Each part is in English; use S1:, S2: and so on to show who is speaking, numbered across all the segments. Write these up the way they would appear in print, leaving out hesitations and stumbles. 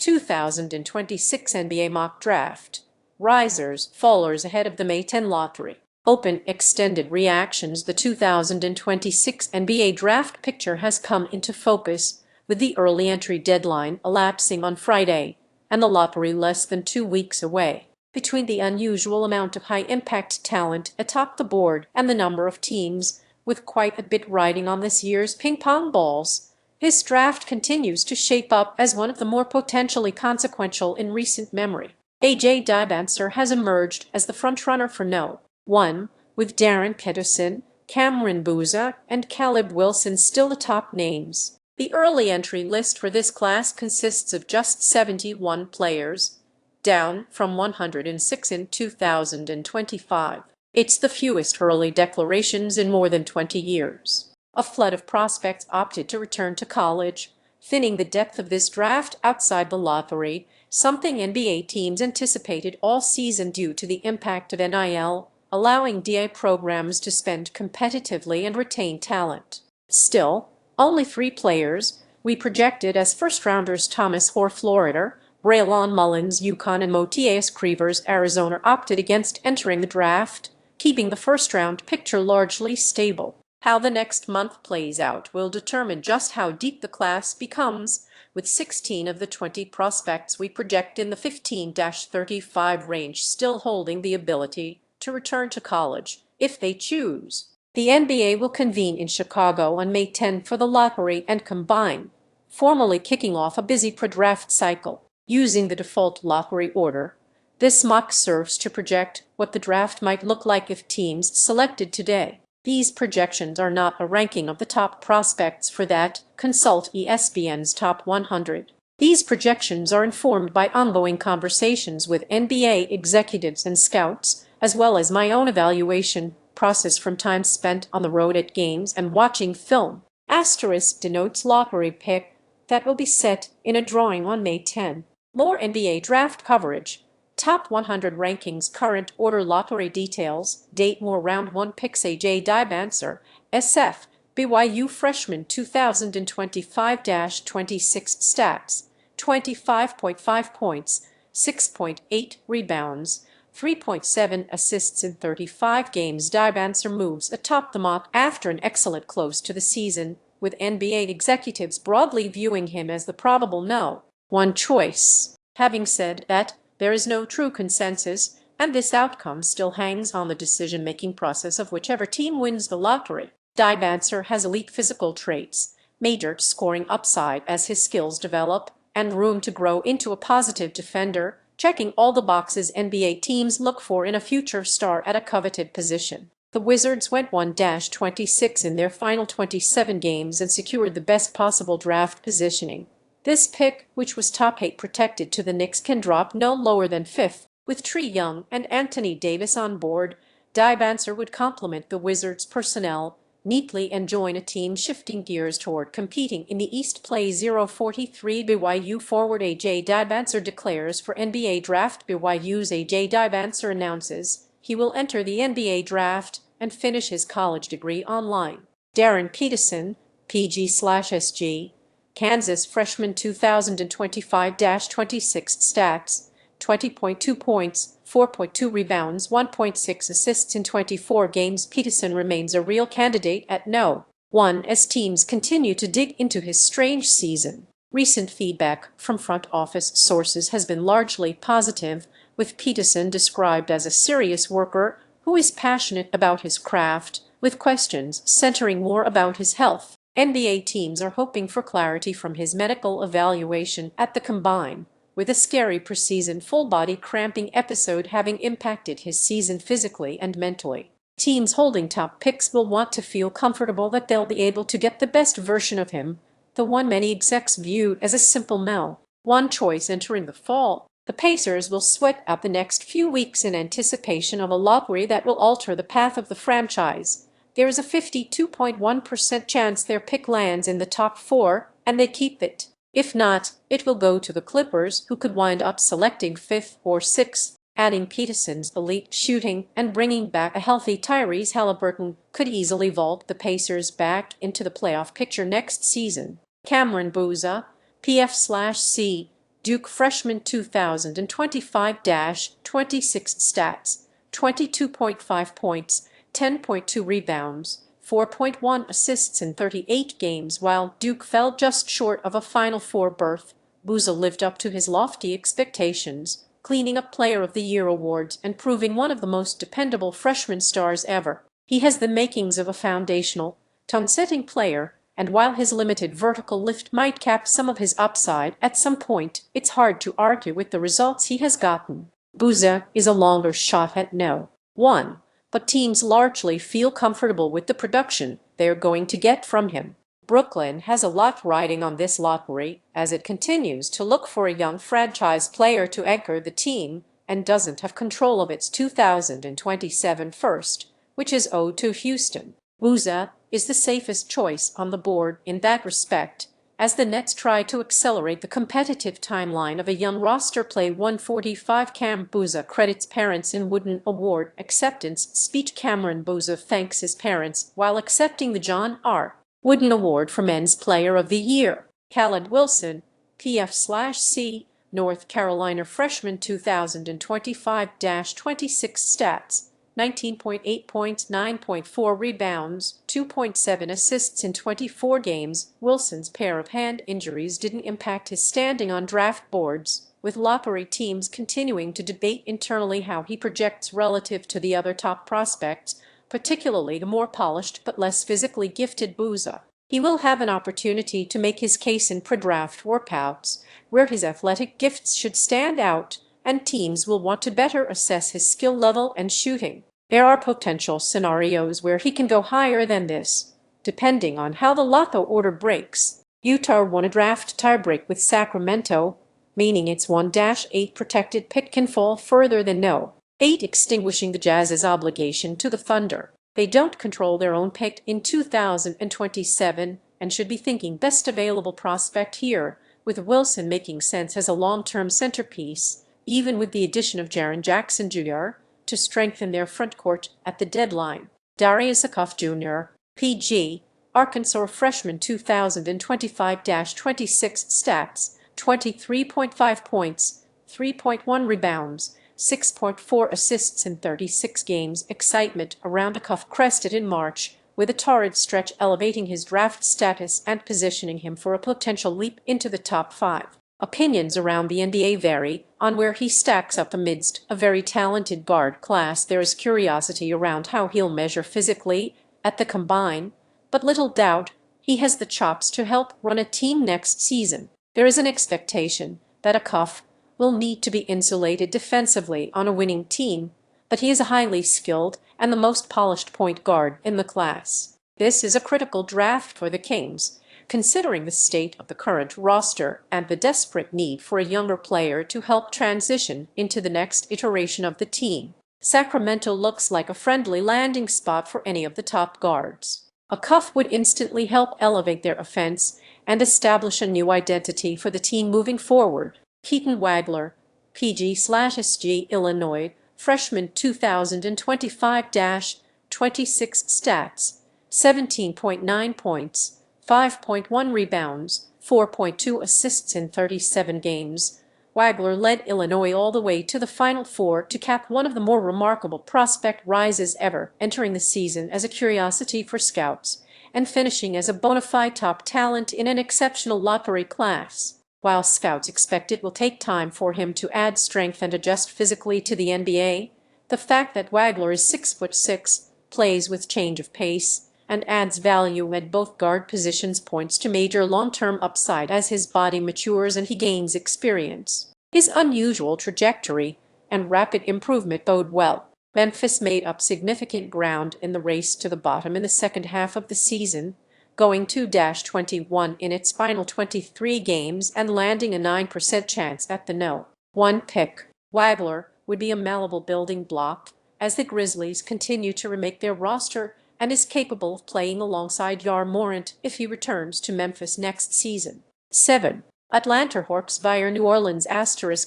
S1: 2026 NBA Mock Draft. Risers, fallers ahead of the May 10 lottery. Open extended reactions. The 2026 NBA Draft picture has come into focus, with the early entry deadline elapsing on Friday and the lottery less than 2 weeks away. Between the unusual amount of high-impact talent atop the board and the number of teams with quite a bit riding on this year's ping-pong balls, this draft continues to shape up as one of the more potentially consequential in recent memory. Dybantsa has emerged as the frontrunner for No. 1, with Darryn Peterson, Dybantsa, and Caleb Wilson still the top names. The early entry list for this class consists of just 71 players, down from 106 in 2025. It's the fewest early declarations in more than 20 years. A flood of prospects opted to return to college, thinning the depth of this draft outside the lottery, something NBA teams anticipated all season due to the impact of NIL, allowing DA programs to spend competitively and retain talent. Still, only 3 players we projected as first-rounders: Thomas Hoare, Florida; Braylon Mullins, UConn; and Motias Crevers, Arizona, opted against entering the draft, keeping the first-round picture largely stable. How the next month plays out will determine just how deep the class becomes, with 16 of the 20 prospects we project in the 15-35 range still holding the ability to return to college if they choose. The NBA will convene in Chicago on May 10 for the lottery and combine, formally kicking off a busy pre-draft cycle. Using the default lottery order, this mock serves to project what the draft might look like if teams selected today. These projections are not a ranking of the top prospects. For that, consult ESPN's Top 100. These projections are informed by ongoing conversations with NBA executives and scouts, as well as my own evaluation process from time spent on the road at games and watching film. Asterisk denotes lottery pick that will be set in a drawing on May 10. More NBA draft coverage. Top 100 rankings, current order, lottery details, date, more. Round 1 picks: Dybantsa, SF, BYU freshman, 2025-26 stats: 25.5 points, 6.8 rebounds, 3.7 assists in 35 games. Dybantsa moves atop the mock after an excellent close to the season, with NBA executives broadly viewing him as the probable No. 1 choice. Having said that, there is no true consensus, and this outcome still hangs on the decision-making process of whichever team wins the lottery. Dybantsa has elite physical traits, major scoring upside as his skills develop, and room to grow into a positive defender, checking all the boxes NBA teams look for in a future star at a coveted position. The Wizards went 1-26 in their final 27 games and secured the best possible draft positioning. This pick, which was top 8 protected to the Knicks, can drop no lower than 5th. With Trae Young and Anthony Davis on board, Dybantsa would complement the Wizards' personnel neatly and join a team shifting gears toward competing in the East. Play 043. BYU forward Dybantsa declares for NBA draft. BYU's Dybantsa announces he will enter the NBA draft and finish his college degree online. Darryn Peterson, PG/SG, Kansas freshman, 2025-26 stats: 20.2 points, 4.2 rebounds, 1.6 assists in 24 games. Peterson remains a real candidate at No. 1 as teams continue to dig into his strange season. Recent feedback from front office sources has been largely positive, with Peterson described as a serious worker who is passionate about his craft, with questions centering more about his health. NBA teams are hoping for clarity from his medical evaluation at the Combine, with a scary preseason full-body cramping episode having impacted his season physically and mentally. Teams holding top picks will want to feel comfortable that they'll be able to get the best version of him, the one many execs viewed as a simple No. 1 choice entering the fall. The Pacers will sweat out the next few weeks in anticipation of a lottery that will alter the path of the franchise. There is a 52.1% chance their pick lands in the top 4, and they keep it. If not, it will go to the Clippers, who could wind up selecting 5th or 6th. Adding Peterson's elite shooting and bringing back a healthy Tyrese Haliburton could easily vault the Pacers back into the playoff picture next season. Dybantsa, PF/C, Duke freshman 2025-26 stats: 22.5 points, 10.2 rebounds, 4.1 assists in 38 games. While Duke fell just short of a Final Four berth, Booza lived up to his lofty expectations, cleaning up Player of the Year awards and proving one of the most dependable freshman stars ever. He has the makings of a foundational, tone-setting player, and while his limited vertical lift might cap some of his upside at some point, it's hard to argue with the results he has gotten. Booza is a longer shot at no. 1, but teams largely feel comfortable with the production they're going to get from him. Brooklyn has a lot riding on this lottery as it continues to look for a young franchise player to anchor the team and doesn't have control of its 2027 first, which is owed to Houston. Booza is the safest choice on the board in that respect, as the Nets try to accelerate the competitive timeline of a young roster. Play 145. Cam Booza credits parents in Wooden Award acceptance speech. Cameron Booza thanks his parents while accepting the John R. Wooden Award for Men's Player of the Year. Khaled Wilson, PF/C, North Carolina freshman 2025-26 stats: 19.8 points, 9.4 rebounds, 2.7 assists in 24 games. Wilson's pair of hand injuries didn't impact his standing on draft boards, with lottery teams continuing to debate internally how he projects relative to the other top prospects, particularly the more polished but less physically gifted Booza. He will have an opportunity to make his case in pre-draft workouts, where his athletic gifts should stand out, and teams will want to better assess his skill level and shooting. There are potential scenarios where he can go higher than this, depending on how the lotto order breaks. Utah won a draft tiebreak with Sacramento, meaning its 1-8 protected pick can fall further than no. 8, extinguishing the Jazz's obligation to the Thunder. They don't control their own pick in 2027 and should be thinking best available prospect here, with Wilson making sense as a long-term centerpiece, even with the addition of Jaren Jackson Jr., to strengthen their frontcourt at the deadline. Darius Acuff Jr., PG, Arkansas freshman 2025-26 stats: 23.5 points, 3.1 rebounds, 6.4 assists in 36 games. Excitement around Acuff crested in March, with a torrid stretch elevating his draft status and positioning him for a potential leap into the top 5. Opinions around the NBA vary on where he stacks up amidst a very talented guard class. There is curiosity around how he'll measure physically at the combine, but little doubt he has the chops to help run a team next season. There is an expectation that Acuff will need to be insulated defensively on a winning team, but he is a highly skilled and the most polished point guard in the class. This is a critical draft for the Kings, considering the state of the current roster and the desperate need for a younger player to help transition into the next iteration of the team. Sacramento looks like a friendly landing spot for any of the top guards. Acuff would instantly help elevate their offense and establish a new identity for the team moving forward. Keaton Wagler, PG/SG, Illinois, freshman 2025-26 stats: 17.9 points, 5.1 rebounds, 4.2 assists in 37 games. Wagler led Illinois all the way to the Final Four to cap one of the more remarkable prospect rises ever, entering the season as a curiosity for scouts and finishing as a bona fide top talent in an exceptional lottery class. While scouts expect it will take time for him to add strength and adjust physically to the NBA, the fact that Wagler is 6'6", plays with change of pace, and adds value at both guard positions points to major long-term upside as his body matures and he gains experience. His unusual trajectory and rapid improvement bode well. Memphis made up significant ground in the race to the bottom in the second half of the season, going 2-21 in its final 23 games and landing a 9% chance at the No. 1 pick. Wagler would be a malleable building block as the Grizzlies continue to remake their roster and is capable of playing alongside Yar Morant if he returns to Memphis next season. 7. Atlanta Hawks via New Orleans *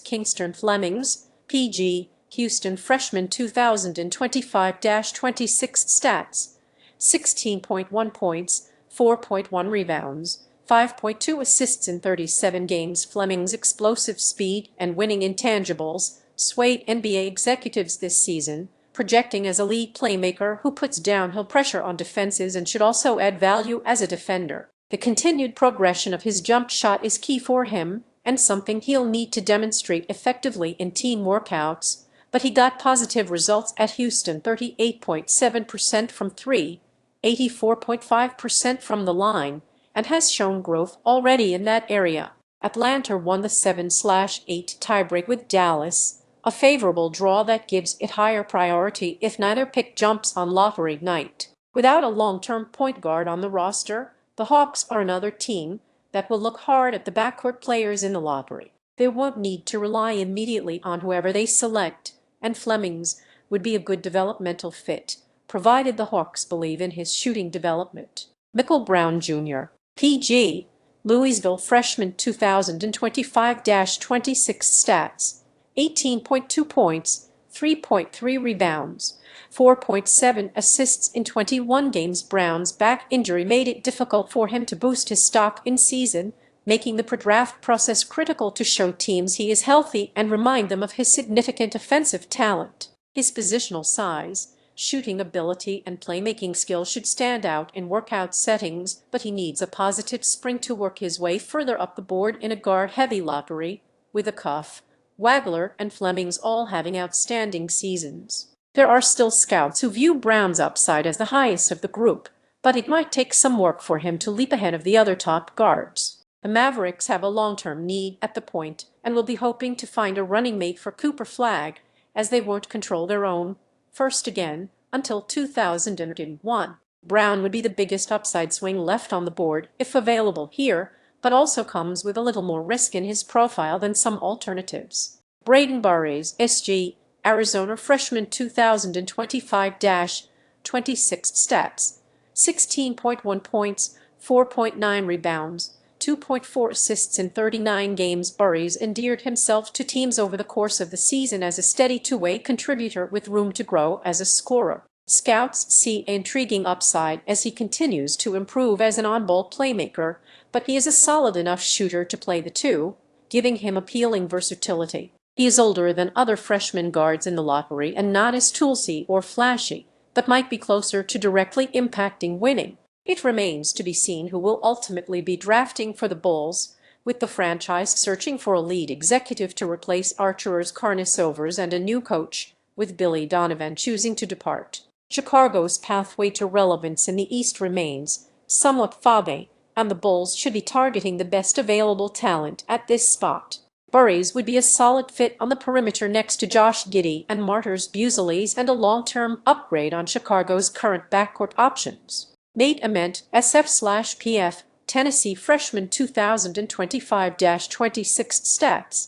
S1: Kingston Flemings, PG, Houston freshman 2025-26 stats: 16.1 points, 4.1 rebounds, 5.2 assists in 37 games. Fleming's explosive speed and winning intangibles swayed NBA executives this season, projecting as a lead playmaker who puts downhill pressure on defenses and should also add value as a defender. The continued progression of his jump shot is key for him and something he'll need to demonstrate effectively in team workouts, but he got positive results at Houston: 38.7% from three, 84.5% from the line, and has shown growth already in that area. Atlanta won the 7/8 tiebreak with Dallas, a favorable draw that gives it higher priority if neither pick jumps on lottery night. Without a long-term point guard on the roster, the Hawks are another team that will look hard at the backcourt players in the lottery. They won't need to rely immediately on whoever they select, and Fleming's would be a good developmental fit, provided the Hawks believe in his shooting development. Michael Brown Jr., PG, Louisville freshman, 2025-26 stats: 18.2 points, 3.3 rebounds, 4.7 assists in 21 games. Brown's back injury made it difficult for him to boost his stock in season, making the pre-draft process critical to show teams he is healthy and remind them of his significant offensive talent. His positional size, shooting ability, and playmaking skill should stand out in workout settings, but he needs a positive spring to work his way further up the board in a guard-heavy lottery, with a Cuff, Wagler, and Fleming's all having outstanding seasons. There are still scouts who view Brown's upside as the highest of the group, but it might take some work for him to leap ahead of the other top guards. The Mavericks have a long-term need at the point and will be hoping to find a running mate for Cooper Flagg, as they won't control their own first again until 2001. Brown would be the biggest upside swing left on the board if available here, but also comes with a little more risk in his profile than some alternatives. Braden Burries, SG, Arizona freshman, 2025-26 stats: 16.1 points, 4.9 rebounds, 2.4 assists in 39 games. Burries endeared himself to teams over the course of the season as a steady two-way contributor with room to grow as a scorer. Scouts see intriguing upside as he continues to improve as an on-ball playmaker, but he is a solid enough shooter to play the two, giving him appealing versatility. He is older than other freshman guards in the lottery and not as toolsy or flashy, but might be closer to directly impacting winning. It remains to be seen who will ultimately be drafting for the Bulls, with the franchise searching for a lead executive to replace Archer's Carnisovers and a new coach, with Billy Donovan choosing to depart. Chicago's pathway to relevance in the East remains somewhat foggy, and the Bulls should be targeting the best available talent at this spot. Burries would be a solid fit on the perimeter next to Josh Giddey and Martyrs Buzelis, and a long-term upgrade on Chicago's current backcourt options. Nate Ament, SF/PF, Tennessee freshman, 2025-26 stats: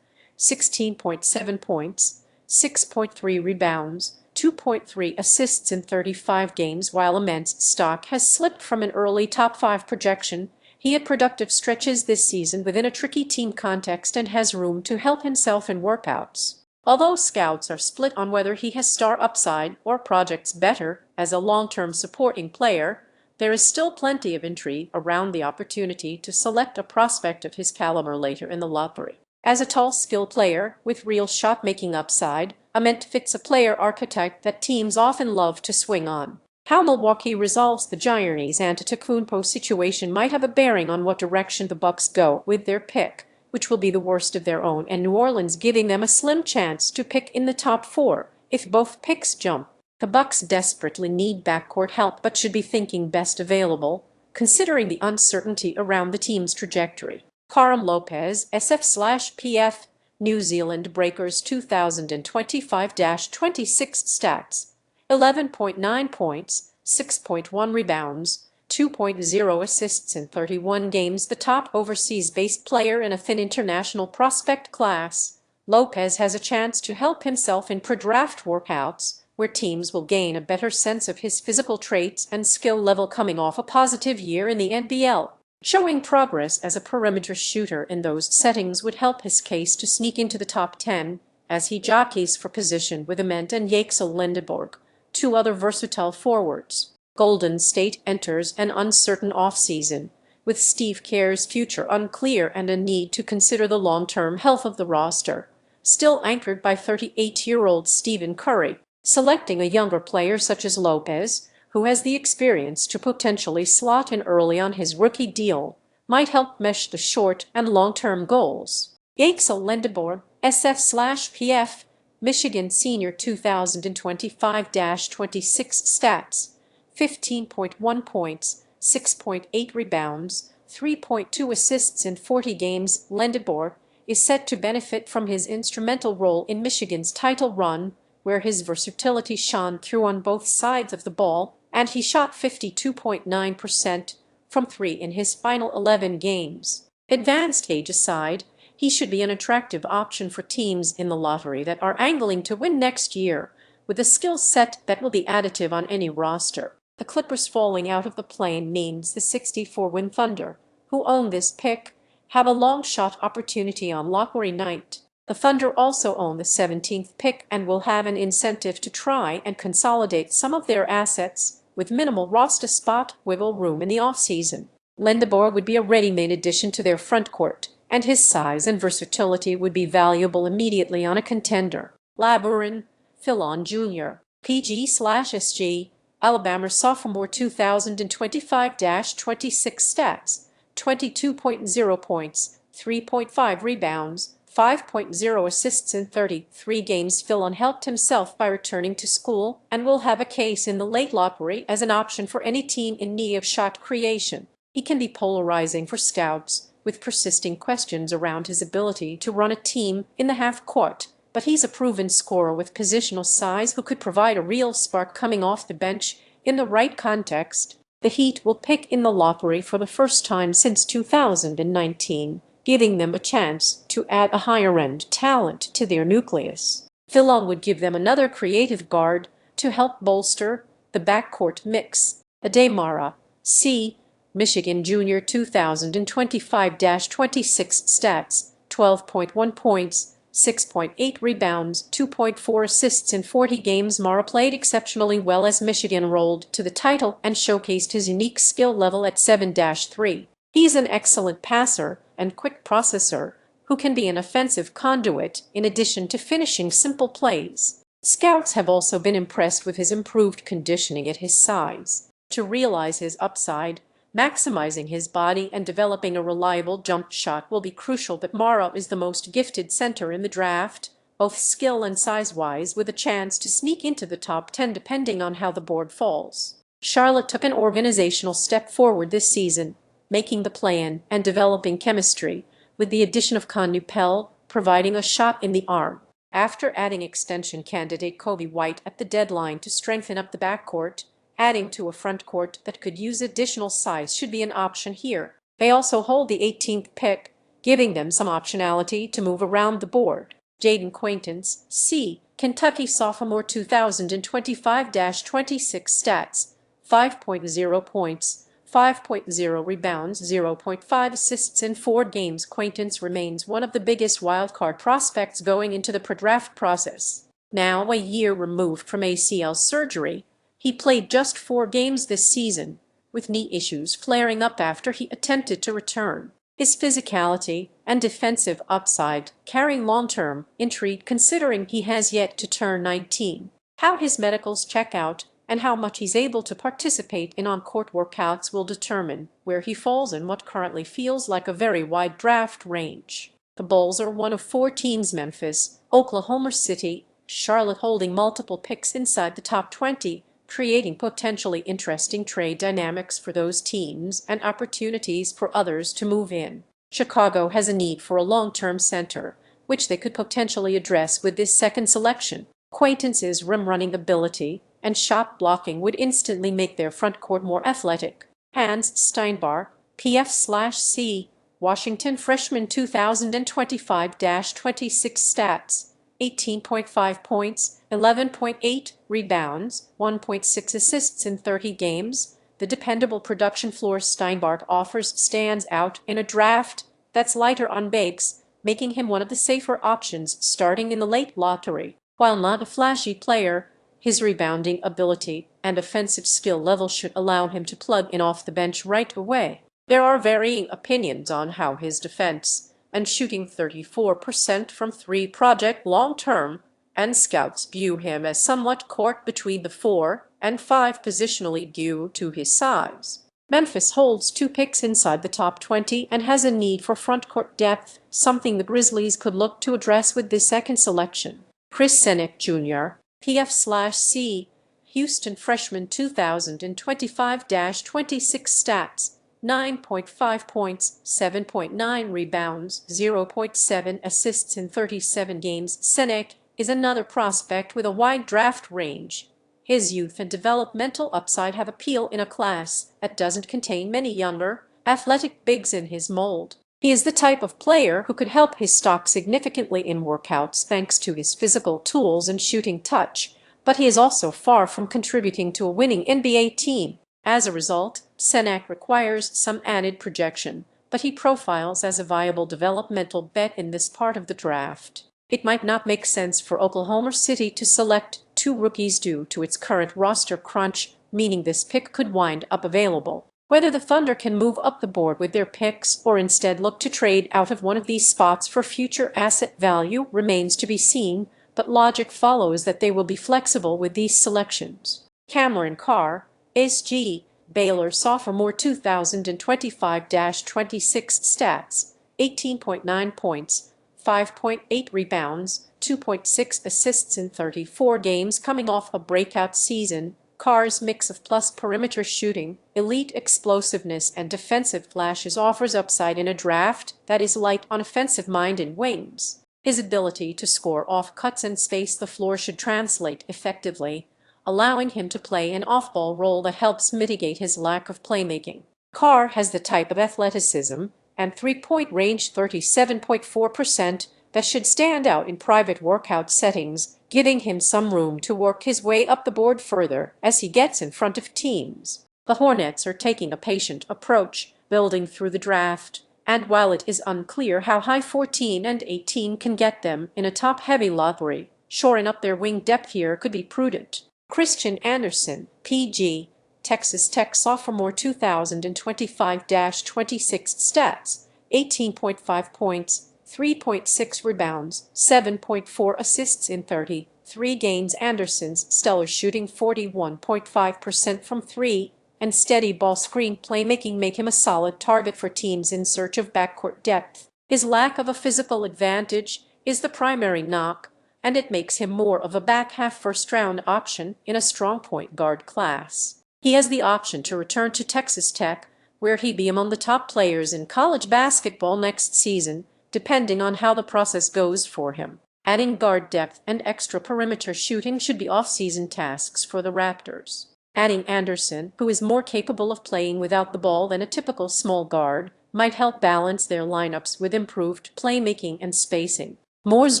S1: 16.7 points, 6.3 rebounds, 2.3 assists in 35 games. While Ament's stock has slipped from an early top 5 projection, he had productive stretches this season within a tricky team context and has room to help himself in workouts. Although scouts are split on whether he has star upside or projects better as a long-term supporting player, there is still plenty of intrigue around the opportunity to select a prospect of his caliber later in the lottery. As a tall skill player with real shot-making upside, Ament fits a player archetype that teams often love to swing on. How Milwaukee resolves the Giannis Antetokounmpo situation might have a bearing on what direction the Bucks go with their pick, which will be the worst of their own, and New Orleans giving them a slim chance to pick in the top 4 if both picks jump. The Bucks desperately need backcourt help but should be thinking best available, considering the uncertainty around the team's trajectory. Karam Lopez, SF/PF, New Zealand Breakers, 2025-26 stats: 11.9 points, 6.1 rebounds, 2.0 assists in 31 games. The top overseas-based player in a thin international prospect class, Lopez has a chance to help himself in pre-draft workouts, where teams will gain a better sense of his physical traits and skill level coming off a positive year in the NBL. Showing progress as a perimeter shooter in those settings would help his case to sneak into the top 10, as he jockeys for position with Ament and Yaxel Lindeborg, 2 other versatile forwards. Golden State enters an uncertain offseason, with Steve Kerr's future unclear and a need to consider the long-term health of the roster, still anchored by 38-year-old Stephen Curry. Selecting a younger player such as Lopez, who has the experience to potentially slot in early on his rookie deal, might help mesh the short and long-term goals. Axel Lindebor, SF/PF, Michigan Senior 2025-26 stats: 15.1 points, 6.8 rebounds, 3.2 assists in 40 games. Lindebor is set to benefit from his instrumental role in Michigan's title run, where his versatility shone through on both sides of the ball, and he shot 52.9% from three in his final 11 games. Advanced age aside, he should be an attractive option for teams in the lottery that are angling to win next year, with a skill set that will be additive on any roster. The Clippers falling out of the play-in means the 64-win Thunder, who own this pick, have a long shot opportunity on lottery night. The Thunder also own the 17th pick and will have an incentive to try and consolidate some of their assets, with minimal roster spot wiggle room in the offseason. Lindebor would be a ready-made addition to their front court, and his size and versatility would be valuable immediately on a contender. Darryn Peterson Jr., PG/SG, Alabama sophomore 2025-26 stats: 22.0 points, 3.5 rebounds, 5.0 assists in 33 games. Peterson helped himself by returning to school and will have a case in the late lottery as an option for any team in need of shot creation. He can be polarizing for scouts, with persisting questions around his ability to run a team in the half court, but he's a proven scorer with positional size who could provide a real spark coming off the bench in the right context. The Heat will pick in the lottery for the first time since 2019, giving them a chance to add a higher-end talent to their nucleus. Peterson would give them another creative guard to help bolster the backcourt mix. Ademara, C. Michigan Junior 2025-26 stats: 12.1 points, 6.8 rebounds, 2.4 assists in 40 games. Mara played exceptionally well as Michigan rolled to the title and showcased his unique skill level at 7-3. He's an excellent passer and quick processor who can be an offensive conduit in addition to finishing simple plays. Scouts have also been impressed with his improved conditioning at his size. To realize his upside, maximizing his body and developing a reliable jump shot will be crucial. But Mara is the most gifted center in the draft, both skill and size-wise, with a chance to sneak into the top 10 depending on how the board falls. Charlotte took an organizational step forward this season, making the play-in and developing chemistry, with the addition of Conupel providing a shot in the arm. After adding extension candidate Kobe White at the deadline to strengthen up the backcourt, adding to a front court that could use additional size should be an option here. They also hold the 18th pick, giving them some optionality to move around the board. Jaden Quaintance, C. Kentucky sophomore 2025-26 stats: 5.0 points, 5.0 rebounds, 0.5 assists in 4 games. Quaintance remains one of the biggest wildcard prospects going into the pre-draft process. Now a year removed from ACL surgery, he played just 4 games this season, with knee issues flaring up after he attempted to return. His physicality and defensive upside carry long-term intrigue considering he has yet to turn 19. How his medicals check out and how much he's able to participate in on-court workouts will determine where he falls in what currently feels like a very wide draft range. The Bulls are one of 4 teams: Memphis, Oklahoma City, Charlotte holding multiple picks inside the top 20, creating potentially interesting trade dynamics for those teams and opportunities for others to move in. Chicago has a need for a long-term center, which they could potentially address with this second selection. Quaintance's rim-running ability and shot blocking would instantly make their front court more athletic. Hans Steinbar, PF/C, Washington freshman 2025-26 stats: 18.5 points, 11.8 rebounds, 1.6 assists in 30 games. The dependable production floor Steinbart offers stands out in a draft that's lighter on bakes, making him one of the safer options starting in the late lottery. While not a flashy player, his rebounding ability and offensive skill level should allow him to plug in off the bench right away. There are varying opinions on how his defense and shooting 34% from three project long-term, and scouts view him as somewhat caught between the 4 and 5 positionally due to his size. Memphis holds 2 picks inside the top 20 and has a need for frontcourt depth, something the Grizzlies could look to address with this second selection. Chris Senick Jr., PF/C, Houston freshman 2025-26 stats, 9.5 points, 7.9 rebounds, 0.7 assists in 37 games. Senick is another prospect with a wide draft range. His youth and developmental upside have appeal in a class that doesn't contain many younger, athletic bigs in his mold. He is the type of player who could help his stock significantly in workouts thanks to his physical tools and shooting touch, but he is also far from contributing to a winning NBA team. As a result, Senick requires some added projection, but he profiles as a viable developmental bet in this part of the draft. It might not make sense for Oklahoma City to select 2 rookies due to its current roster crunch, meaning this pick could wind up available. Whether the Thunder can move up the board with their picks or instead look to trade out of one of these spots for future asset value remains to be seen, but logic follows that they will be flexible with these selections. Cameron Carr, SG, Baylor sophomore 2025-26 stats, 18.9 points, 5.8 rebounds, 2.6 assists in 34 games coming off a breakout season. Carr's mix of plus perimeter shooting, elite explosiveness, and defensive flashes offers upside in a draft that is light on offensive mind and wings. His ability to score off cuts and space the floor should translate effectively, allowing him to play an off-ball role that helps mitigate his lack of playmaking. Carr has the type of athleticism and three-point range 37.4% that should stand out in private workout settings, giving him some room to work his way up the board further as he gets in front of teams. The Hornets are taking a patient approach, building through the draft, and while it is unclear how high 14 and 18 can get them in a top-heavy lottery, shoring up their wing depth here could be prudent. Christian Anderson, PG, Texas Tech sophomore 2025-26 stats, 18.5 points, 3.6 rebounds, 7.4 assists in 33 games. Anderson's stellar shooting 41.5% from 3 and steady ball screen playmaking make him a solid target for teams in search of backcourt depth. His lack of a physical advantage is the primary knock, and it makes him more of a back half first-round option in a strong point guard class. He has the option to return to Texas Tech, where he'd be among the top players in college basketball next season, depending on how the process goes for him. Adding guard depth and extra perimeter shooting should be off-season tasks for the Raptors. Adding Anderson, who is more capable of playing without the ball than a typical small guard, might help balance their lineups with improved playmaking and spacing. Morris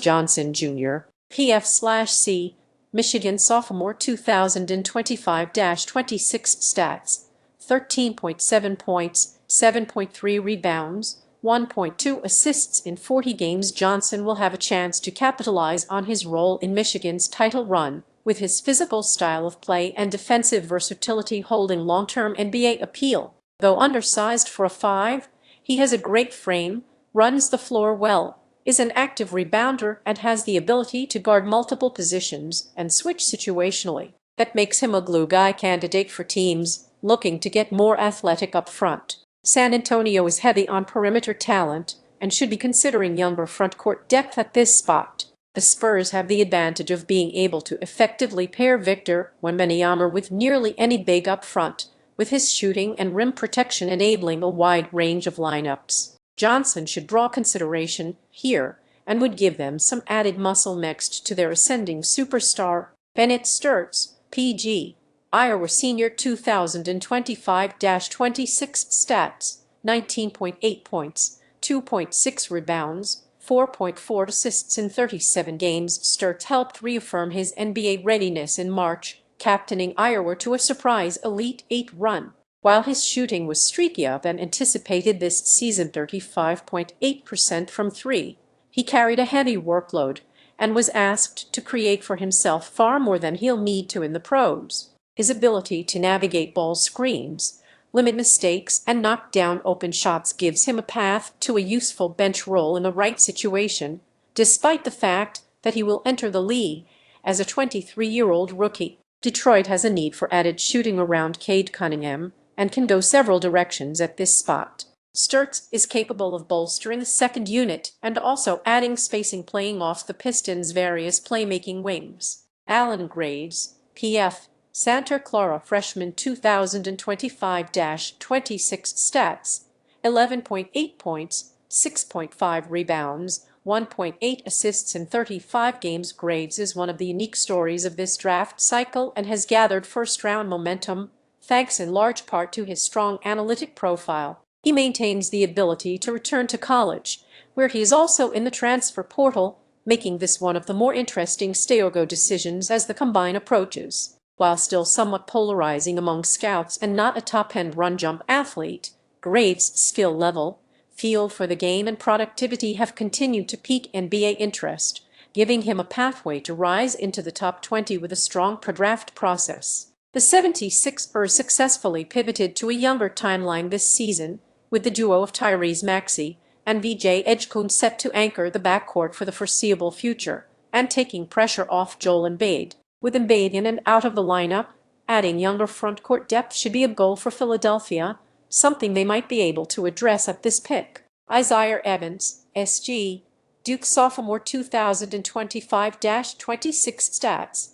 S1: Johnson Jr., PF/C, Michigan sophomore 2025-26 stats, 13.7 points, 7.3 rebounds, 1.2 assists in 40 games. Johnson will have a chance to capitalize on his role in Michigan's title run, with his physical style of play and defensive versatility holding long-term NBA appeal. Though undersized for a 5, he has a great frame, runs the floor well, is an active rebounder, and has the ability to guard multiple positions and switch situationally. That makes him a glue guy candidate for teams looking to get more athletic up front. San Antonio is heavy on perimeter talent and should be considering younger frontcourt depth at this spot. The Spurs have the advantage of being able to effectively pair Victor Wembanyama with nearly any big up front, with his shooting and rim protection enabling a wide range of lineups. Johnson should draw consideration here and would give them some added muscle next to their ascending superstar. Bennett Sturts, PG, Iowa senior 2025-26 stats, 19.8 points, 2.6 rebounds, 4.4 assists in 37 games. Sturts helped reaffirm his NBA readiness in March, captaining Iowa to a surprise Elite 8 run. While his shooting was streakier than anticipated this season, 35.8% from 3, he carried a heavy workload and was asked to create for himself far more than he'll need to in the pros. His ability to navigate ball screens, limit mistakes, and knock down open shots gives him a path to a useful bench role in the right situation, despite the fact that he will enter the league as a 23-year-old rookie. Detroit has a need for added shooting around Cade Cunningham and can go several directions at this spot. Sturts is capable of bolstering the second unit and also adding spacing playing off the Pistons' various playmaking wings. Allen grades, P.F. Santa Clara freshman 2025-26 stats, 11.8 points, 6.5 rebounds, 1.8 assists in 35 games. Grades is one of the unique stories of this draft cycle and has gathered first-round momentum, thanks in large part to his strong analytic profile. He maintains the ability to return to college, where he is also in the transfer portal, making this one of the more interesting stay-or-go decisions as the combine approaches. While still somewhat polarizing among scouts and not a top-end run-jump athlete, Graves' skill level, feel for the game, and productivity have continued to pique NBA interest, giving him a pathway to rise into the top 20 with a strong pre-draft process. The 76ers successfully pivoted to a younger timeline this season, with the duo of Tyrese Maxey and VJ Edgecombe set to anchor the backcourt for the foreseeable future, and taking pressure off Joel Embiid. With Embiid in and out of the lineup, adding younger frontcourt depth should be a goal for Philadelphia, something they might be able to address at this pick. Isaiah Evans, SG, Duke sophomore 2025-26 stats,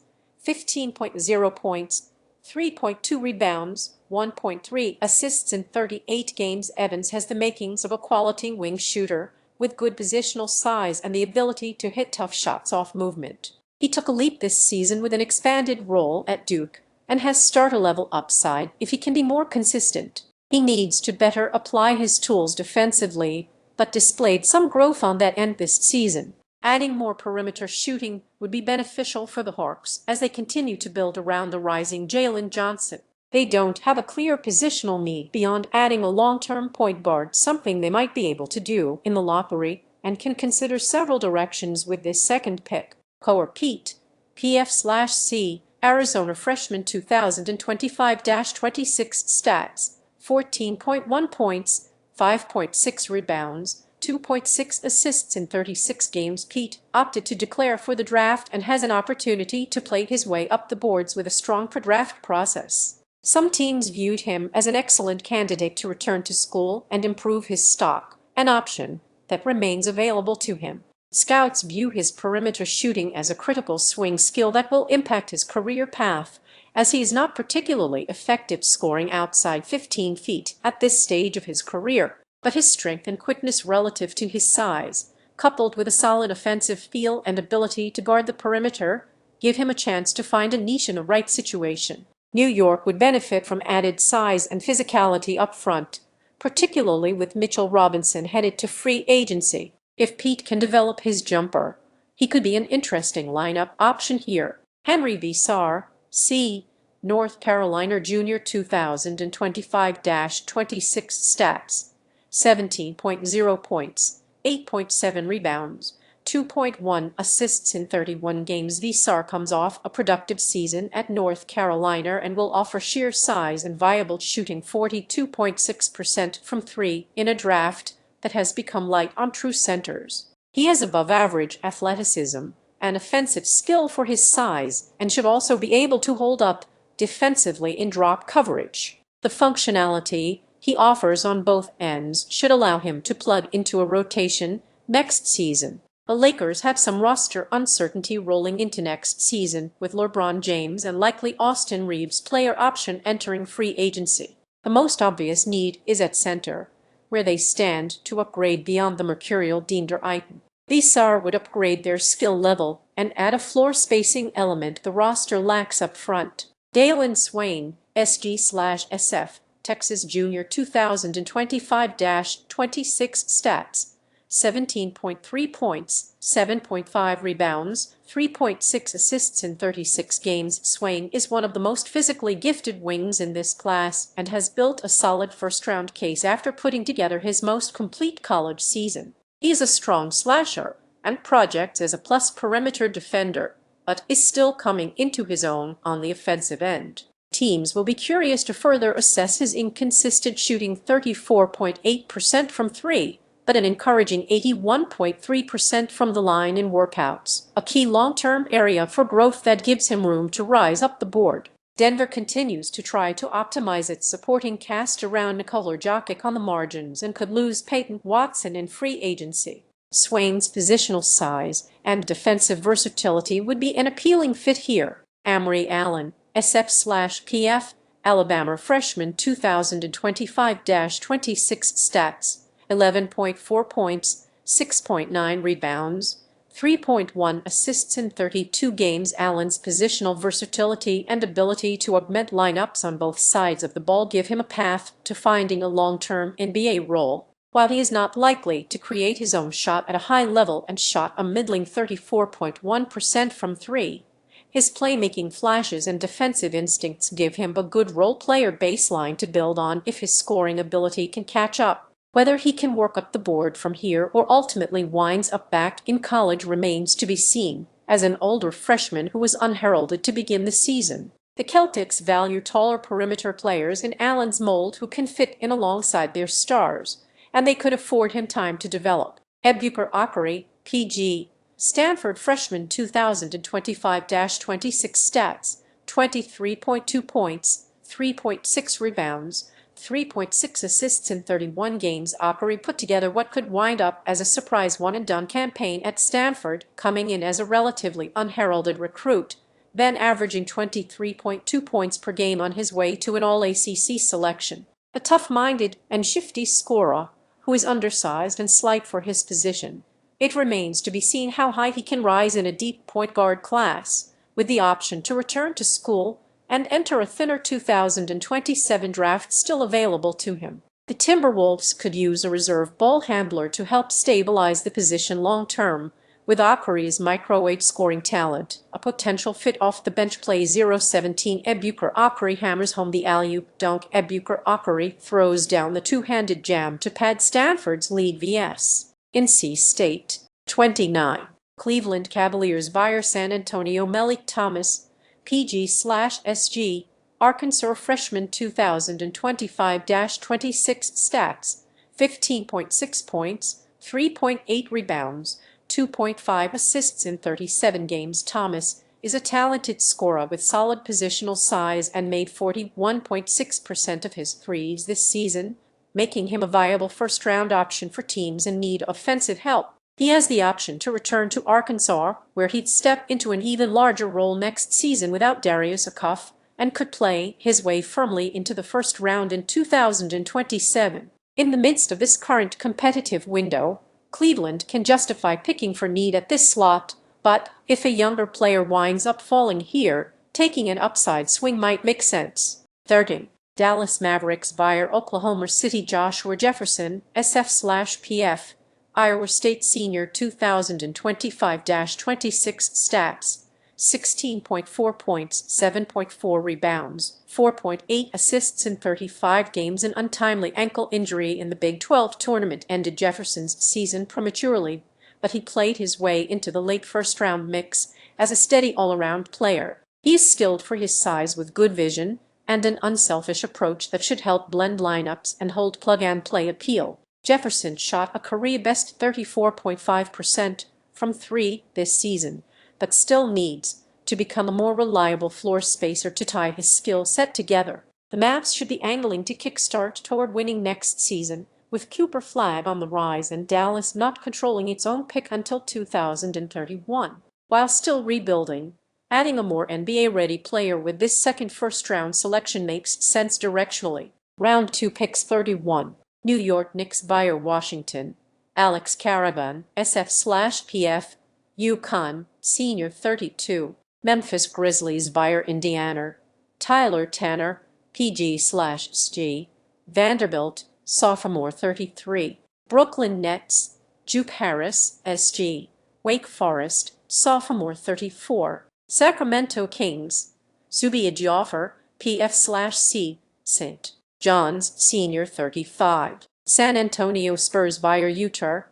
S1: 15.0 points, 3.2 rebounds, 1.3 assists in 38 games. Evans has the makings of a quality wing shooter, with good positional size and the ability to hit tough shots off movement. He took a leap this season with an expanded role at Duke and has starter-level upside if he can be more consistent. He needs to better apply his tools defensively, but displayed some growth on that end this season. Adding more perimeter shooting would be beneficial for the Hawks as they continue to build around the rising Jalen Johnson. They don't have a clear positional need beyond adding a long-term point guard, something they might be able to do in the lottery, and can consider several directions with this second pick. Coer Pete, PF/C, Arizona freshman 2025-26 stats, 14.1 points, 5.6 rebounds, 2.6 assists in 36 games. Pete opted to declare for the draft and has an opportunity to play his way up the boards with a strong pre-draft process. Some teams viewed him as an excellent candidate to return to school and improve his stock, an option that remains available to him. Scouts view his perimeter shooting as a critical swing skill that will impact his career path, as he is not particularly effective scoring outside 15 feet at this stage of his career. But his strength and quickness relative to his size, coupled with a solid offensive feel and ability to guard the perimeter, give him a chance to find a niche in the right situation. New York would benefit from added size and physicality up front, particularly with Mitchell Robinson headed to free agency. If Pete can develop his jumper, he could be an interesting lineup option here. Henry V. Sarr, C., North Carolina Jr. 2025-26 stats, 17.0 points, 8.7 rebounds, 2.1 assists in 31 games. V. Sarr comes off a productive season at North Carolina and will offer sheer size and viable shooting, 42.6% from three, in a draft that has become light on true centers. He has above-average athleticism and offensive skill for his size and should also be able to hold up defensively in drop coverage. The functionality he offers on both ends should allow him to plug into a rotation next season. The Lakers have some roster uncertainty rolling into next season, with LeBron James and likely Austin Reeves player option entering free agency. The most obvious need is at center, where they stand to upgrade beyond the mercurial Deandre Ayton. V. Sarr would upgrade their skill level and add a floor spacing element the roster lacks up front. Dalen Swain, SG/SF, Texas Junior 2025-26 stats, 17.3 points, 7.5 rebounds, 3.6 assists in 36 games. Swain is one of the most physically gifted wings in this class and has built a solid first-round case after putting together his most complete college season. He is a strong slasher and projects as a plus perimeter defender, but is still coming into his own on the offensive end. Teams will be curious to further assess his inconsistent shooting 34.8% from three, but an encouraging 81.3% from the line in workouts, a key long-term area for growth that gives him room to rise up the board. Denver continues to try to optimize its supporting cast around Nikola Jokic on the margins and could lose Peyton Watson in free agency. Swain's positional size and defensive versatility would be an appealing fit here. Amory Allen, SF/PF, Alabama freshman 2025-26 stats, 11.4 points, 6.9 rebounds, 3.1 assists in 32 games. Allen's positional versatility and ability to augment lineups on both sides of the ball give him a path to finding a long-term NBA role. While he is not likely to create his own shot at a high level and shot a middling 34.1% from three, his playmaking flashes and defensive instincts give him a good role-player baseline to build on if his scoring ability can catch up. Whether he can work up the board from here or ultimately winds up back in college remains to be seen, as an older freshman who was unheralded to begin the season. The Celtics value taller perimeter players in Allen's mold who can fit in alongside their stars, and they could afford him time to develop. Ebukar Akari, PG, Stanford freshman 2025-26 stats, 23.2 points, 3.6 rebounds, 3.6 assists in 31 games. Akari put together what could wind up as a surprise one-and-done campaign at Stanford, coming in as a relatively unheralded recruit, then averaging 23.2 points per game on his way to an All-ACC selection. A tough-minded and shifty scorer who is undersized and slight for his position. It remains to be seen how high he can rise in a deep point guard class, with the option to return to school and enter a thinner 2027 draft still available to him. The Timberwolves could use a reserve ball handler to help stabilize the position long-term, with Akari's microwave scoring talent, a potential fit off the bench. Play 017 Ebukar Akari hammers home the alley-oop dunk. Ebukar Akari throws down the two-handed jam to pad Stanford's lead vs. NC State. 29. Cleveland Cavaliers via San Antonio. Malik Thomas, PG/SG, Arkansas freshman 2025-26 stats, 15.6 points, 3.8 rebounds, 2.5 assists in 37 games. Thomas is a talented scorer with solid positional size and made 41.6% of his threes this season, making him a viable first-round option for teams in need of offensive help. He has the option to return to Arkansas, where he'd step into an even larger role next season without Darius Akuff, and could play his way firmly into the first round in 2027. In the midst of this current competitive window, Cleveland can justify picking for need at this slot, but if a younger player winds up falling here, taking an upside swing might make sense. 30. Dallas Mavericks via Oklahoma City. Joshua Jefferson, SF/PF, Iowa State senior 2025-26 stats, 16.4 points, 7.4 rebounds, 4.8 assists in 35 games. An untimely ankle injury in the Big 12 tournament ended Jefferson's season prematurely, but he played his way into the late first-round mix as a steady all-around player. He is skilled for his size with good vision and an unselfish approach that should help blend lineups and hold plug-and-play appeal. Jefferson shot a career-best 34.5% from three this season, but still needs to become a more reliable floor spacer to tie his skill set together. The Mavs should be angling to kickstart toward winning next season, with Cooper Flag on the rise and Dallas not controlling its own pick until 2031. While still rebuilding, adding a more NBA-ready player with this second first-round selection makes sense directionally. Round 2 picks 31. New York Knicks via Washington. Alex Caravan, SF/PF, UConn, senior 32. Memphis Grizzlies via Indiana. Tyler Tanner, PG/SG, Vanderbilt, sophomore 33. Brooklyn Nets, Juke Harris, SG, Wake Forest, sophomore 34. Sacramento Kings, Zubair Jaffer, PF/C, St. John's, senior 35. San Antonio Spurs via Utah.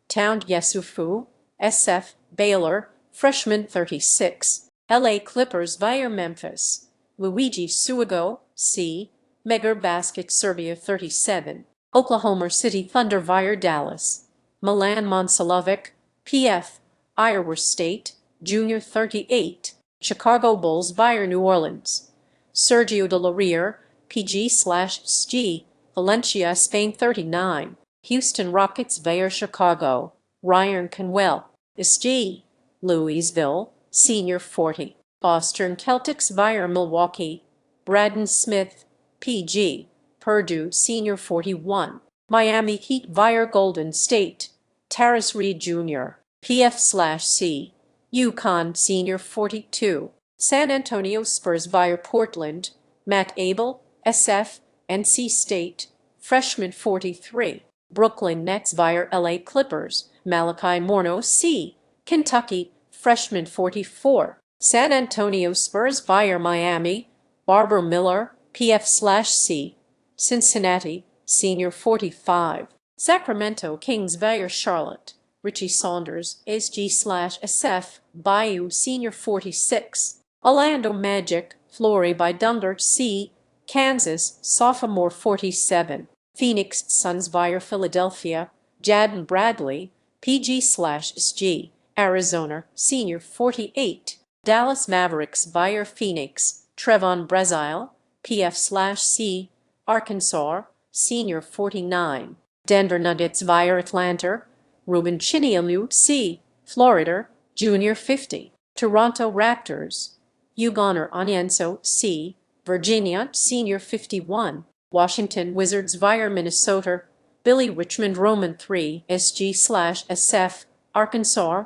S1: Town Yesufu, SF, Baylor, freshman 36. LA Clippers via Memphis. Luigi Suago, C. Megar Basket Serbia 37, Oklahoma City Thunder via Dallas, Milan Monsalovic, PF, Iowa State, Junior 38, Chicago Bulls via New Orleans, Sergio de la Rier, PG/SG, Valencia, Spain 39, Houston Rockets via Chicago, Ryan Canwell, SG, Louisville, Senior 40, Boston Celtics via Milwaukee, Braden Smith, PG, Purdue Senior 41, Miami Heat via Golden State, Terrace Reed Jr., PF/C, UConn Senior 42, San Antonio Spurs via Portland, Matt Abel, SF, NC State, Freshman 43, Brooklyn Nets via LA Clippers, Malachi Morno, C, Kentucky, Freshman 44, San Antonio Spurs via Miami, Barbara Miller, PF/C, Cincinnati, Senior 45, Sacramento Kings via Charlotte, Richie Saunders, SG/SF, Bayou Senior 46, Orlando Magic, Flory by Dunder, C, Kansas, Sophomore 47, Phoenix Suns via Philadelphia, Jaden Bradley, PG/SG, Arizona, Senior 48, Dallas Mavericks via Phoenix, Trevon Brazile, PF/C, Arkansas, Senior 49, Denver Nuggets via Atlanta, Ruben Chinialu, C, Florida, Junior 50, Toronto Raptors, Ugonor Onyenso, C, Virginia, Senior 51, Washington Wizards via Minnesota, Billy Richmond Roman 3, SG/SF, Arkansas,